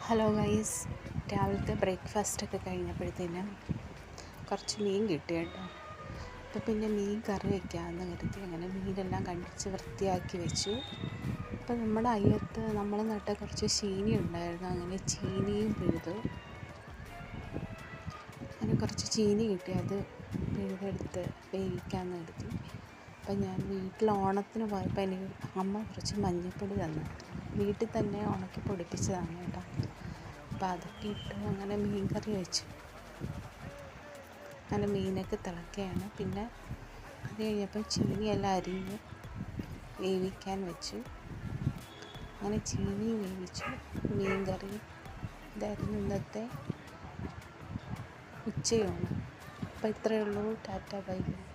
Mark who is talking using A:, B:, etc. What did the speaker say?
A: Hello guys, രാവിലത്തെ ബ്രേക്ക്ഫാസ്റ്റൊക്കെ കഴിഞ്ഞപ്പോഴത്തേനും കുറച്ച് മീൻ കിട്ടി കേട്ടോ. അപ്പോൾ പിന്നെ മീൻ കറി വയ്ക്കാമെന്ന് കരുതി അങ്ങനെ മീനെല്ലാം കണ്ടിച്ച് വൃത്തിയാക്കി വെച്ചു. അപ്പോൾ നമ്മുടെ അയ്യത്ത് നമ്മൾ നട്ട കുറച്ച് ചീനി ഉണ്ടായിരുന്നു, അങ്ങനെ ചീനിയും പിഴുതു. അങ്ങനെ കുറച്ച് ചീനി കിട്ടി, അത് പിഴുതെടുത്ത് വേവിക്കാമെന്ന് കരുതി. അപ്പം ഞാൻ വീട്ടിൽ ഓണത്തിന് പോയപ്പോൾ എനിക്ക് അമ്മ കുറച്ച് മഞ്ഞൾപ്പൊടി തന്നു, വീട്ടിൽ തന്നെ ഉണക്കി പൊടിപ്പിച്ചതാണ് കേട്ടോ. അപ്പോൾ അതൊക്കെ ഇട്ട് അങ്ങനെ മീൻ കറി വെച്ചു. അങ്ങനെ മീനൊക്കെ തിളക്കുകയാണ്. പിന്നെ അത് കഴിഞ്ഞപ്പോൾ ചീനിയെല്ലാം അരിഞ്ഞ് വേവിക്കാൻ വെച്ചു. അങ്ങനെ ചീനി വേവിച്ചു, മീൻ കറി. ഇതായിരുന്നു ഇന്നത്തെ ഉച്ചയൂണ്. അപ്പോൾ ഇത്രയേ ഉള്ളൂ. Tata, bye bye.